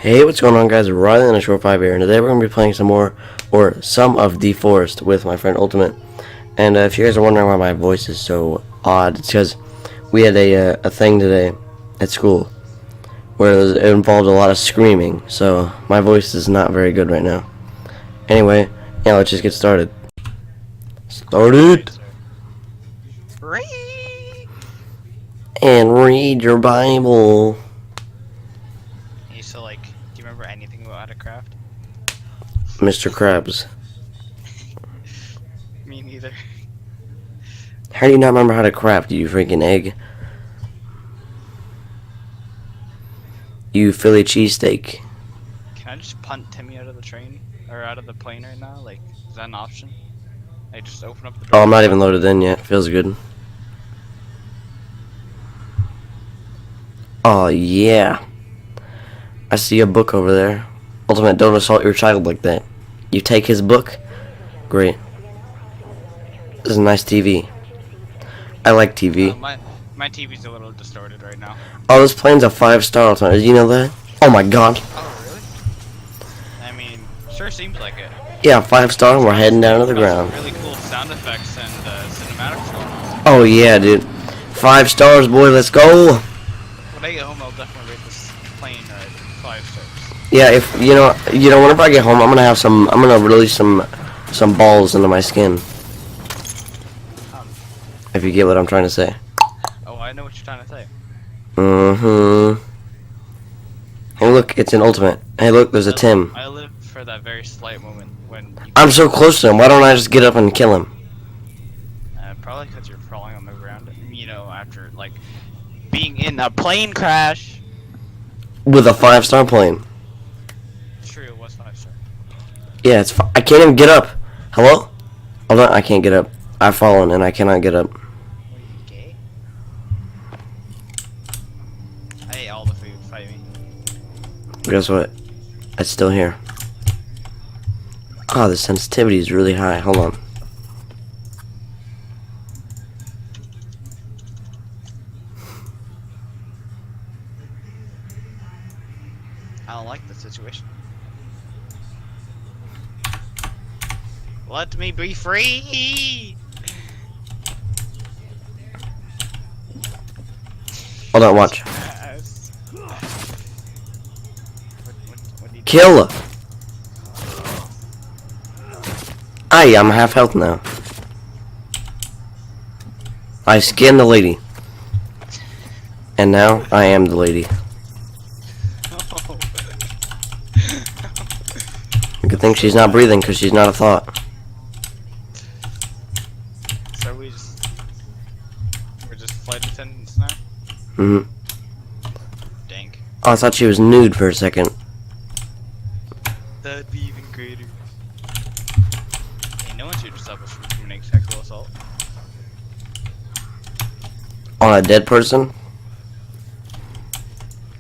Hey, what's going on, guys? Riley and a Short 5 here, and today we're going to be playing some more, or some of DeForest with my friend Ultimate. And if you guys are wondering why my voice is so odd, it's because we had a thing today at school where it involved a lot of screaming, so my voice is not very good right now. Anyway, yeah, let's just get started. Started! And read your Bible. So, like, do you remember anything about how to craft? Mr. Krabs. Me neither. How do you not remember how to craft, you freaking egg? You Philly cheesesteak. Can I just punt Timmy out of the train? Or out of the plane right now? Like, is that an option? I just open up the door. Oh, I'm not even loaded in yet. Feels good. Oh, yeah. I see a book over there. Ultimate, don't assault your child like that. You take his book? Great. This is a nice TV. I like TV. My TV's a little distorted right now. Oh, this plane's a 5-star, Ultimate. Did you know that? Oh my god. Oh, really? I mean, sure seems like it. Yeah, 5-star, and we're heading down to the ground. Really cool sound effects and cinematics going on. Oh yeah, dude. 5 stars, boy, let's go! When I get home, I'll definitely rate this plane 5 stars. Yeah, if whenever I get home, I'm gonna release some balls into my skin. If you get what I'm trying to say. Oh, I know what you're trying to say. Hey, look, it's an Ultimate. Hey, look, there's a Tim. I live for that very slight moment when you I'm so close to him. Why don't I just get up and kill him? probably because you're crawling on the ground, you know, after, like, being in a plane crash. With a 5-star plane. True, it was 5 star. Yeah, I can't even get up. Hello? Hold on, I can't get up. I've fallen and I cannot get up. What are you, gay? I ate all the food, fight me. Guess what? It's still here. Oh, the sensitivity is really high. Hold on. I don't like the situation. Let me be free! Hold on, watch. Yes. What do you do? Kill! Aye, I'm half health now. I skinned the lady. And now I am the lady. Good thing she's not breathing because she's not a thought. So we're just flight attendants now? Dank. Oh, I thought she was nude for a second. That'd be even greater. Hey, no one should stop us from committing sexual assault. On a dead person?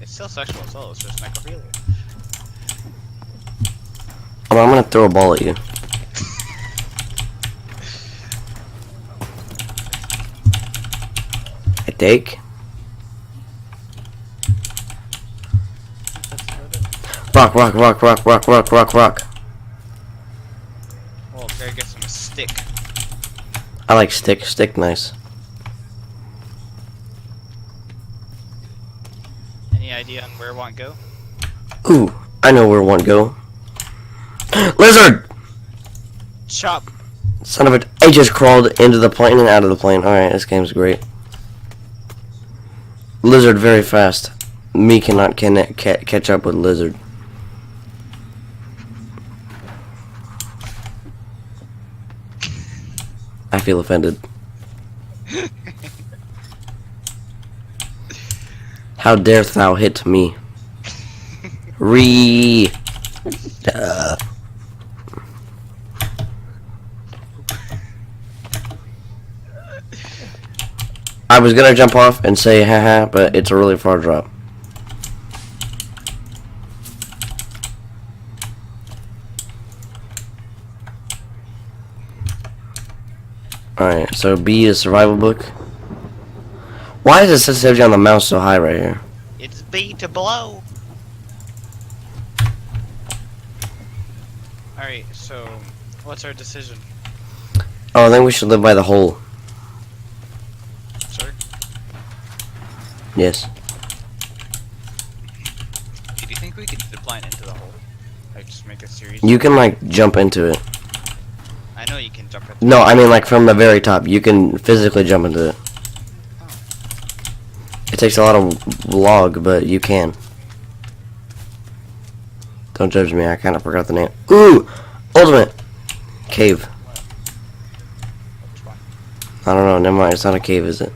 It's still sexual assault, it's just necrophilia. Oh, I'm gonna throw a ball at you. I take. Rock, rock, rock, rock, rock, rock, rock, rock. Well, gotta get some stick. I like stick. Stick nice. Any idea on where I want to go? Ooh, I know where one go. Lizard! Chop! Son of a... I just crawled into the plane and out of the plane. Alright, this game's great. Lizard very fast. Me cannot catch up with lizard. I feel offended. How darest thou hit me? Duh. I was gonna jump off and say haha, but it's a really far drop. Alright, so B is survival book. Why is the sensitivity on the mouse so high right here? It's B to blow. Alright, so what's our decision, Oh, I think we should live by the hole. sir? Yes. Do you think we could zipline into the hole? Like, just make a series? You can like jump into it. I know you can jump into No, I mean like from the very top. You can physically jump into it. It takes a lot of log, but you can. Don't judge me, I kind of forgot the name. Ooh! Ultimate! Cave. Which one? I don't know, never mind, it's not a cave, is it?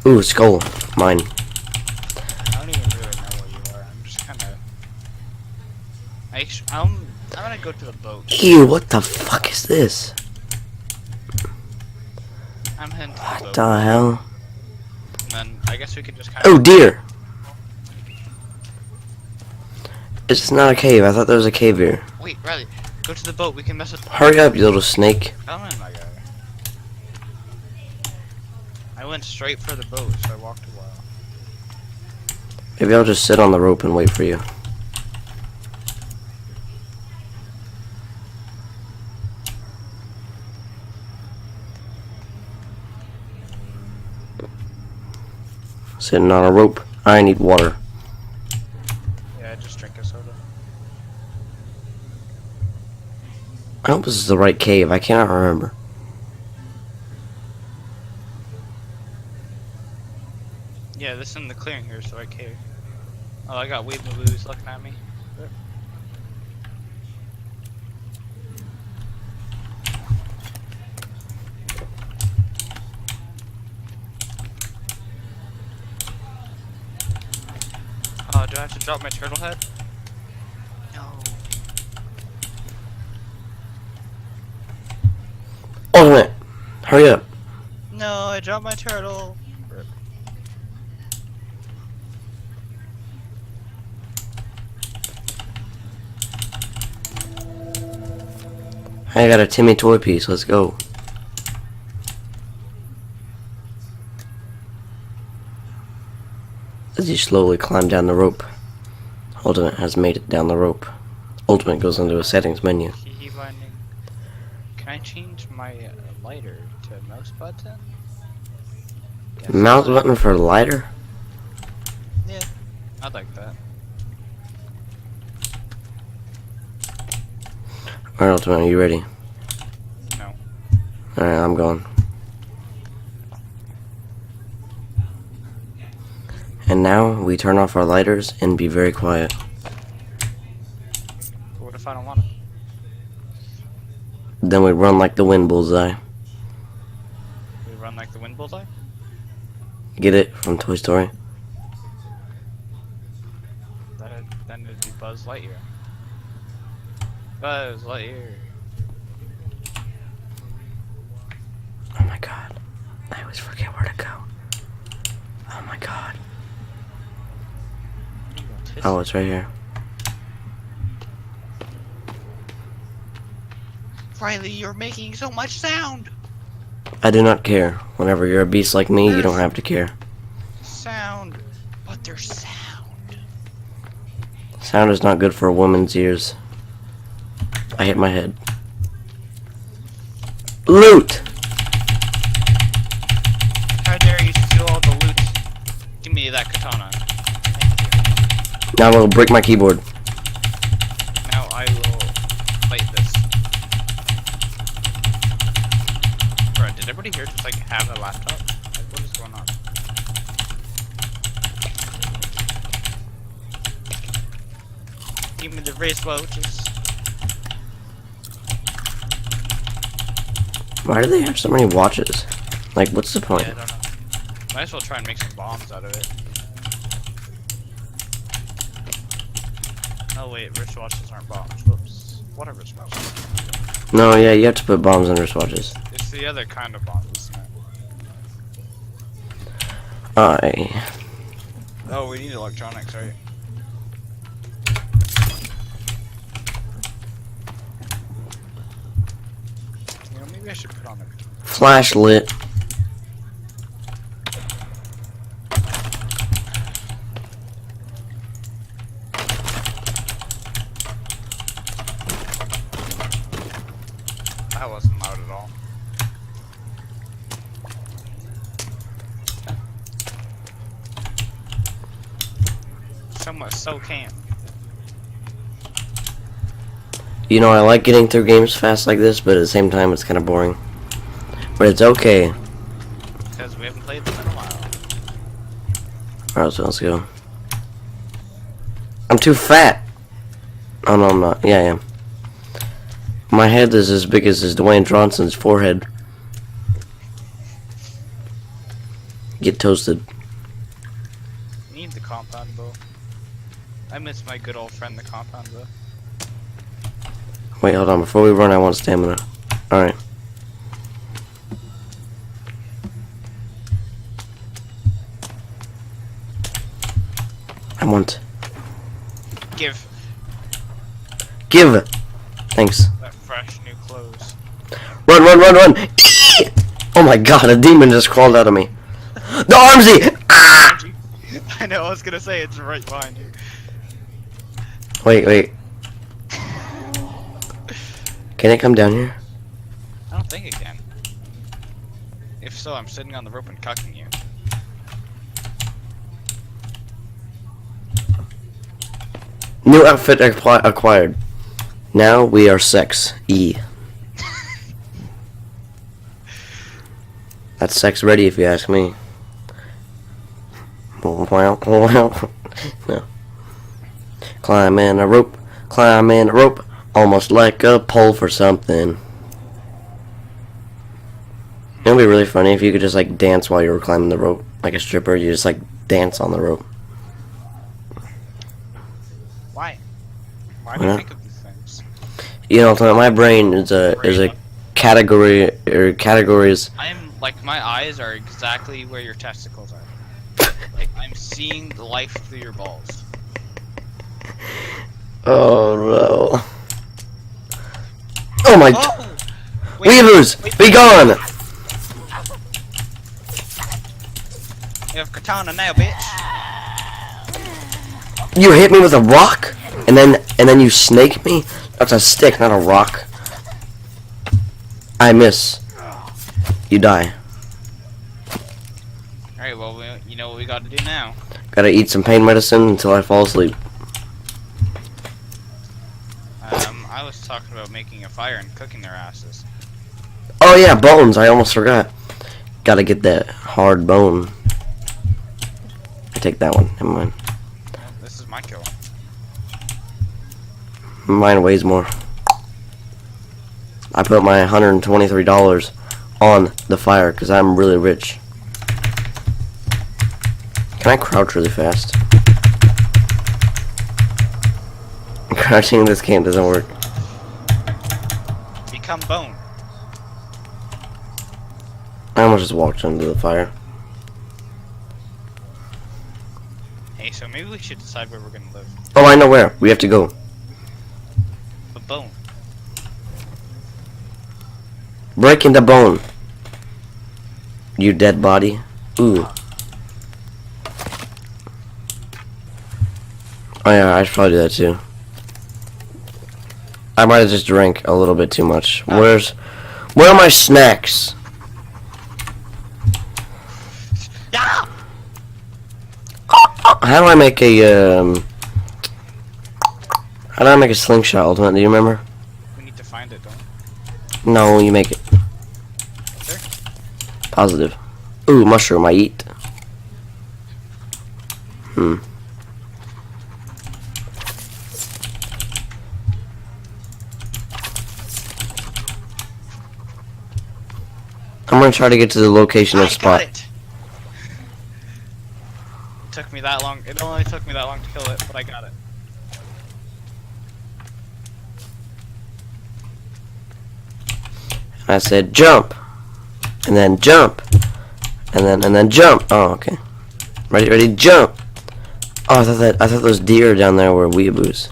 Ooh, skull. Mine. I don't even really know where you are. I'm just kind of. I'm gonna go to the boat. Ew, what the fuck is this? I'm heading to the What boat. the hell? And then I guess we could just kind Oh, of. deer! It's not a cave, I thought there was a cave here. Wait, Riley, go to the boat. We can mess with. Hurry up, you little snake. Come in, my guy. I went straight for the boat, so I walked a while. Maybe I'll just sit on the rope and wait for you. Sitting on a rope. I need water. Yeah, just drink a soda. I hope this is the right cave. I cannot remember. Yeah, this is in the clearing here, so I care. Oh, I got Weed Maboos looking at me. Oh, do I have to drop my turtle head? No. Ultimate! Hurry up. No, I dropped my turtle. I got a Timmy toy piece. Let's go. As you slowly climb down the rope, Ultimate has made it down the rope. Ultimate goes into a settings menu. Key binding. Can I change my lighter to mouse button? Guess Mouse not. button for lighter? Yeah, I'd like that. Alright, Ultimate, are you ready? No. Alright, I'm going. And now we turn off our lighters and be very quiet. But what if I don't want it? Then we run like the wind bullseye. We run like the wind bullseye? Get it from Toy Story? Then it'd be Buzz Lightyear. Buzz Lightyear. Oh my god. I always forget where to go. Oh my god. Oh, it's right here. Riley, you're making so much sound! I do not care. Whenever you're a beast like me, you don't have to care. Sound. But there's sound. Sound is not good for a woman's ears. I hit my head. Loot! How dare you steal all the loot? Give me that katana. Thank Now I will break my keyboard. you. Now I will fight this. Bro, did everybody here just like have a laptop? Like, what is going on? Give me the race roaches. Why do they have so many watches? Like, what's the point? Yeah, I don't know. Might as well try and make some bombs out of it. Oh wait, wristwatches aren't bombs. Whoops. What are wristwatches? No, yeah, you have to put bombs on wristwatches. It's the other kind of bombs, isn't it? Oh, we need electronics, right? You know, maybe I should put on the... Flash lit. so can. You know, I like getting through games fast like this, but at the same time, it's kind of boring. But it's okay. Because we haven't played them in a while. Alright, so let's go. I'm too fat. Oh no, I'm not. Yeah, I am. My head is as big as Dwayne Johnson's forehead. Get toasted. Need the compound bow. I miss my good old friend, the compound bow. Wait, hold on. Before we run, I want stamina. Alright. I want. Give Give! Thanks. that fresh new clothes. Run, run, run, run! Oh my god, a demon just crawled out of me. The Armsy! Ah! I know, I was gonna say it's right behind you. Wait, wait. Can it come down here? I don't think it can. If so, I'm sitting on the rope and cucking you. New outfit acquired. Now we are sex. E. That's sex ready if you ask me. Well. No. Climbing a rope, almost like a pole for something. It'd be really funny if you could just like dance while you were climbing the rope. Like a stripper, you just like dance on the rope. Why? Why do you think of these things? You know, my brain is a category or categories. I'm like, my eyes are exactly where your testicles are. Like, I'm seeing the life through your balls. Oh no! Oh my! Oh! Weavers, be gone! You have katana now, bitch. You hit me with a rock, and then you snake me. That's a stick, not a rock. I miss. You die. Alright, well, you know what we gotta do now. Gotta eat some pain medicine until I fall asleep. I was talking about making a fire and cooking their asses. Oh yeah, bones. I almost forgot. Gotta get that hard bone. I take that one. Never mind. Well, this is my kill. Mine weighs more. I put my $123 on the fire because I'm really rich. Can I crouch really fast? Crouching in this game doesn't work. Become bone. I almost just walked into the fire. Hey, so maybe we should decide where we're gonna live. Oh, I know where. We have to go. But bone. Break into bone. You dead body. Ooh. Oh yeah, I should probably do that too. I might have just drank a little bit too much. Where are my snacks? Yeah! How do I make a how do I make a slingshot ultimate? Do you remember? We need to find it, don't we? No, you make it. Sure. Positive. Ooh, mushroom, I eat. I'm gonna try to get to the location of I spot. got it! Took me that long. It only took me that long to kill it, but I got it. I said jump, and then jump, and then jump. Oh, okay. Ready, jump. Oh, I thought those deer down there were weeaboos.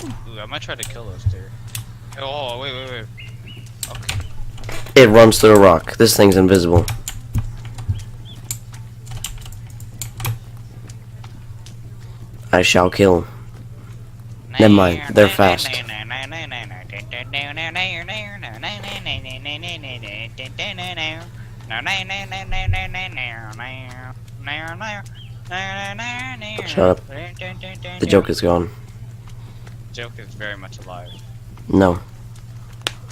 Ooh, I might try to kill those deer. Oh, wait. Okay. It runs through a rock. This thing's invisible. I shall kill. Never mind, they're fast. Shut up. The joke is gone. Joke is very much alive. No.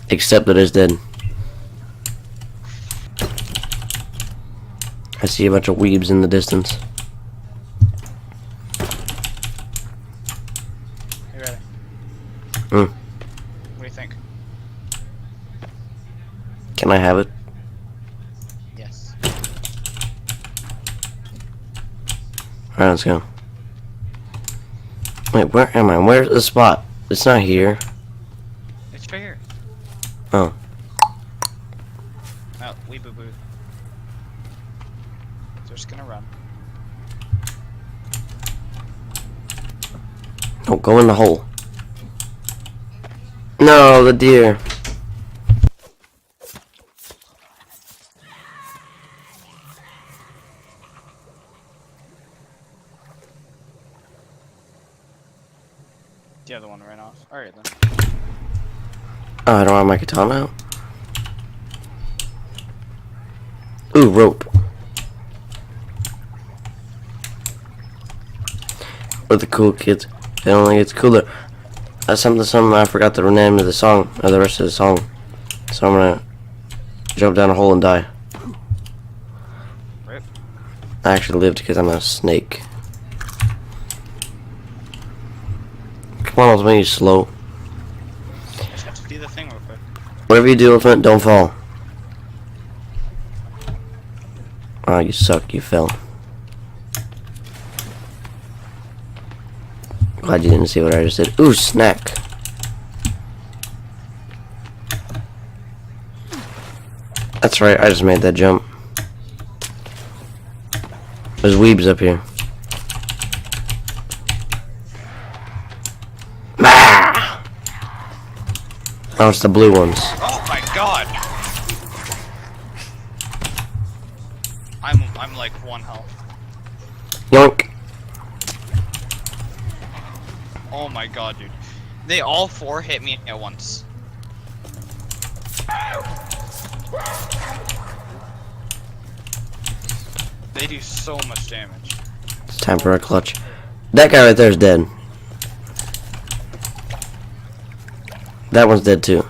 Except that it's dead. I see a bunch of weebs in the distance. You ready? Hmm. What do you think? Can I have it? Yes. Alright, let's go. Wait, where am I? Where's the spot? It's not here. It's right here. Oh. Oh, wee boo boo. So we're just gonna run. Oh, go in the hole. No, the deer. The other one ran off. Alright then. Oh, I don't have my katana out. Ooh, rope. Or the cool kids. It only gets cooler. Something I forgot the name of the song, or the rest of the song. So I'm gonna jump down a hole and die. Rip. I actually lived because I'm a snake. Come on, Ultimate, you slow. Just have to do the thing real quick. Whatever you do, Ultimate, don't fall. Oh, you suck. You fell. Glad you didn't see what I just did. Ooh, snack. That's right, I just made that jump. There's weebs up here. Ah! Oh, it's the blue ones. Oh my god! I'm like 1 health. Yoink. Oh my god, dude. They all 4 hit me at once. They do so much damage. It's time for a clutch. That guy right there is dead. That one's dead too.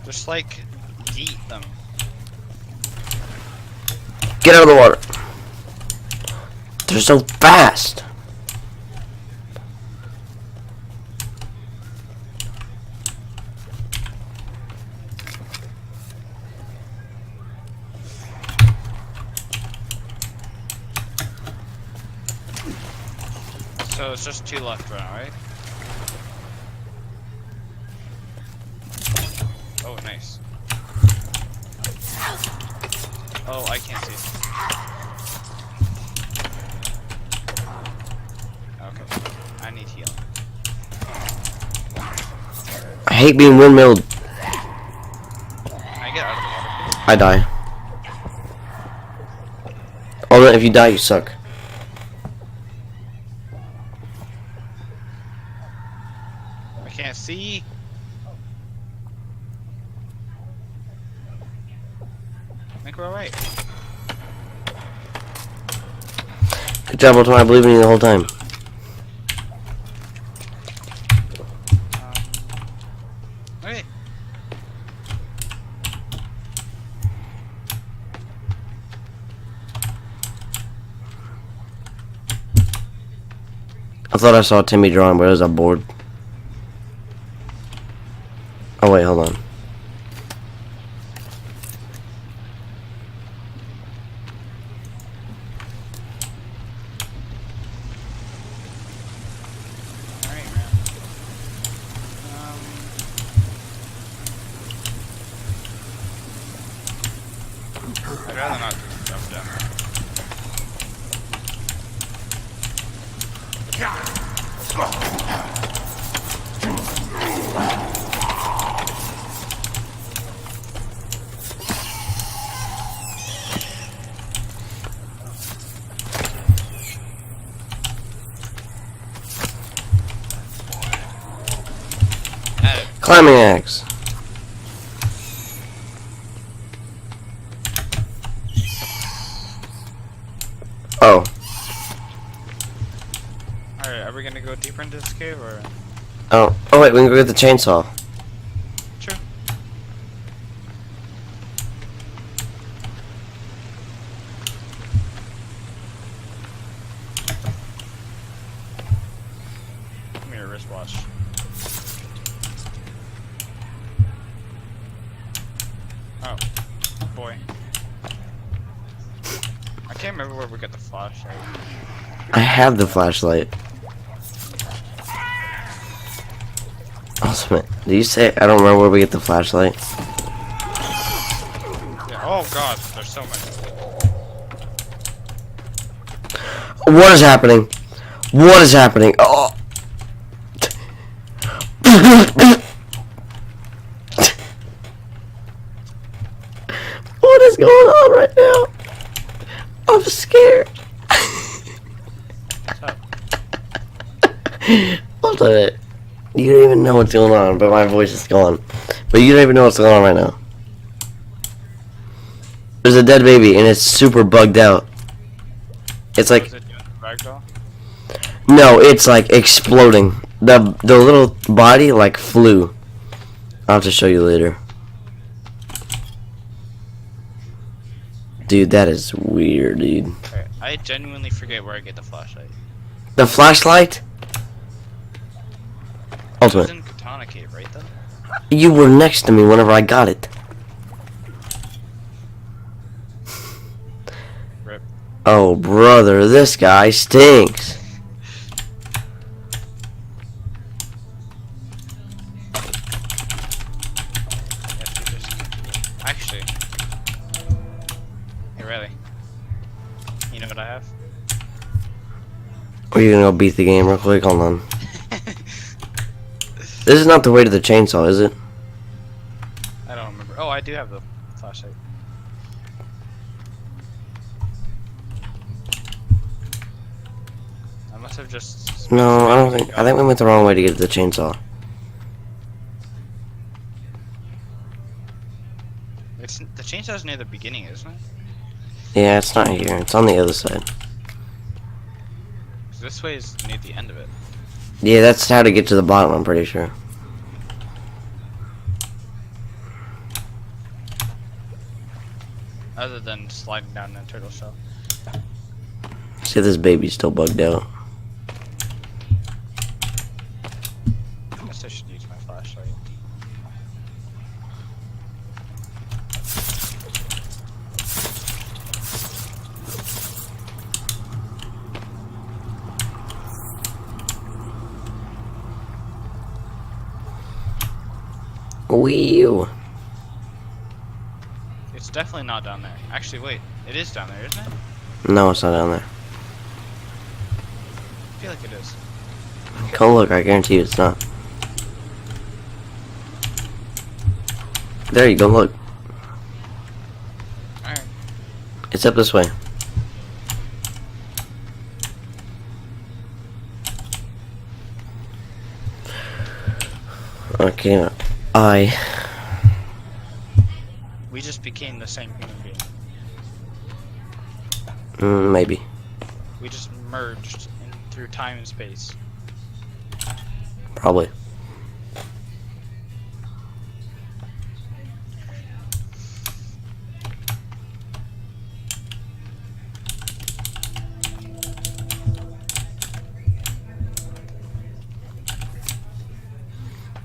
Just like eat them. Get out of the water. They're so fast. So it's just 2 left right now, right? Oh, nice. Oh, I can't see. Okay, I need healing. I hate being windmilled. Can I get out of the water? I die. Oh, no, if you die, you suck. I can't see. I think we're alright. Good job, Ultimate. I believe in you the whole time. Okay. I thought I saw Timmy drawing, but it was a board. Oh, wait, hold on. Alright, man. I'd rather not just jump down. Climbing axe. Oh. Alright, are we gonna go deeper into this cave or? Oh. Oh wait, we can go get the chainsaw. Sure. Give me your wristwatch. Oh, boy. I can't remember where we got the flashlight. I have the flashlight. Ultimate. Did you say I don't remember where we get the flashlight? Yeah, oh god, there's so many. What is happening? What is happening? Oh. What is going on right now? I'm scared. What's up? Hold on it. You don't even know what's going on, but my voice is gone. But you don't even know what's going on right now. There's a dead baby and it's super bugged out. It's like, Was it doing the ragdoll? no, it's like exploding. The little body like flew. I'll have to show you later. Dude, that is weird, dude. Okay, I genuinely forget where I get the flashlight. The flashlight? It was Ultimate. in Katana Cave, right though? You were next to me whenever I got it. Rip. Oh, brother, this guy stinks. Yes, we just... Actually... Hey, really? You know what I have? Or you gonna go beat the game real quick? Hold on. This is not the way to the chainsaw, is it? I don't remember. Oh, I do have the flashlight. I must have just... No, I don't think. I think we went the wrong way to get to the chainsaw. It's, the chainsaw's near the beginning, isn't it? Yeah, it's not here. It's on the other side. 'Cause this way is near the end of it. Yeah, that's how to get to the bottom, I'm pretty sure. Other than sliding down the turtle shell. See, this baby's still bugged out. I guess I should use my flashlight. Wee. It's definitely not down there. Actually, wait. It is down there, isn't it? No, it's not down there. I feel like it is. Go look, I guarantee you it's not. There you go, look. Alright. It's up this way. Okay, We just became the same human being. maybe. We just merged through time and space. Probably.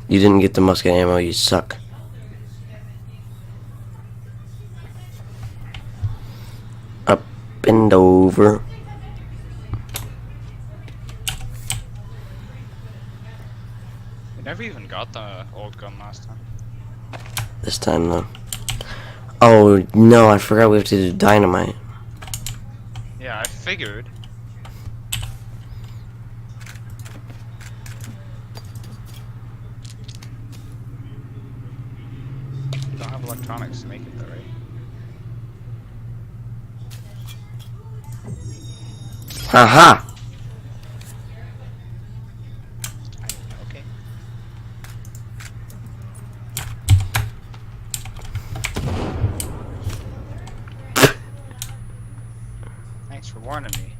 You didn't get the musket ammo, you suck. Up and over. We never even got the old gun last time. This time though. Oh no, I forgot we have to do dynamite. Yeah, I figured. We don't have electronics to make it though, right? Haha! Okay. Thanks for warning me.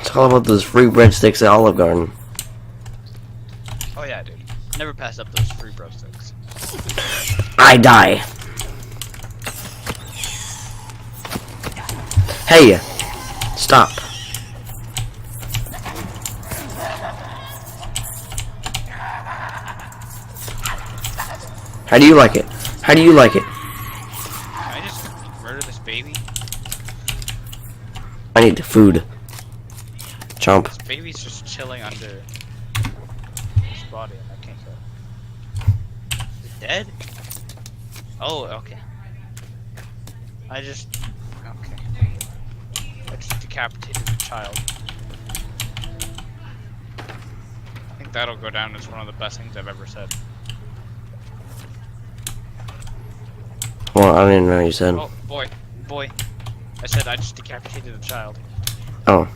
It's all about those free breadsticks at Olive Garden. Oh yeah, dude. Never pass up those free breadsticks. I die. Hey! Stop. How do you like it? How do you like it? Can I just murder this baby? I need the food. Chomp. This baby's just chilling under his body and I can't kill it. Is it dead? Oh, okay. I just decapitated a child. I think that'll go down as one of the best things I've ever said. Well, I didn't know you said. Oh, boy. I said I just decapitated a child. Oh.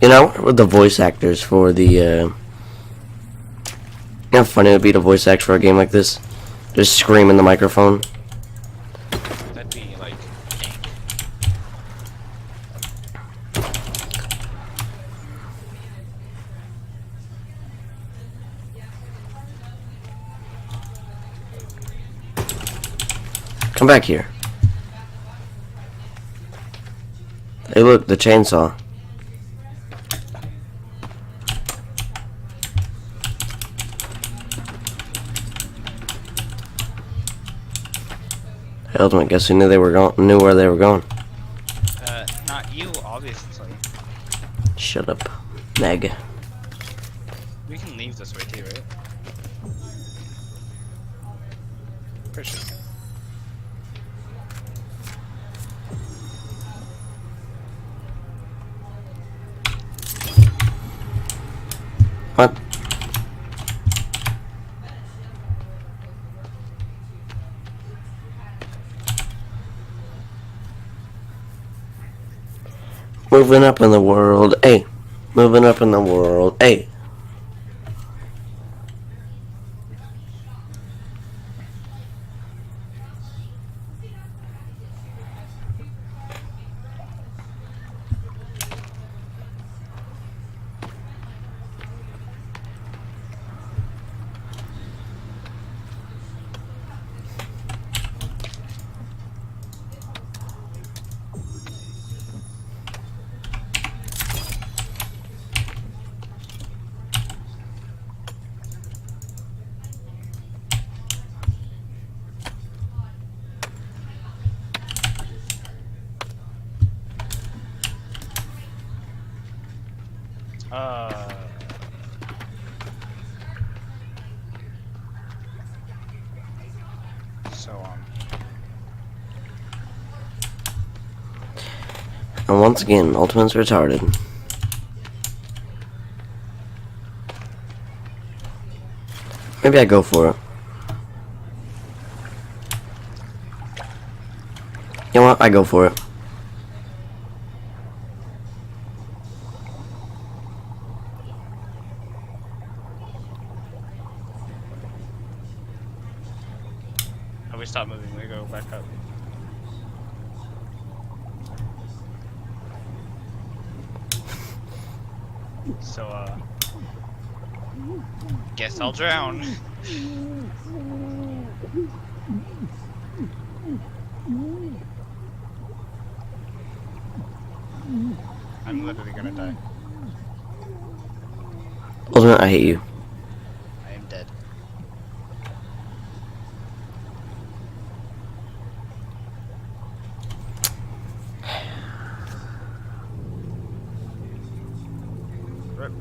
You know, with the voice actors for the, you know how funny it would be to voice act for a game like this? Just scream in the microphone. That'd be like dank. Come back here. Hey look, the chainsaw. Hey, Ultimate, guess who knew they were knew where they were going? Not you, obviously. Shut up, Meg. We can leave this way too, right? Pretty sure. What? Moving up in the world, hey. Moving up in the world, hey. And once again, Ultimate's retarded. Maybe I go for it. You know what? I go for it. Oh, we stop moving, we go back up. So, guess I'll drown. I'm literally gonna die. Ultimate, I hate you. I am dead. Rip.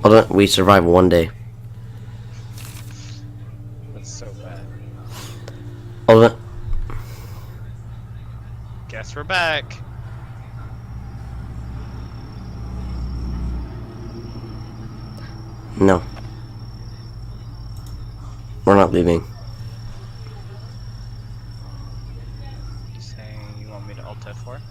Ultimate, we survive one day. That's so bad. Ultimate, Guess we're back. no. We're not leaving. You saying you want me to alt F4?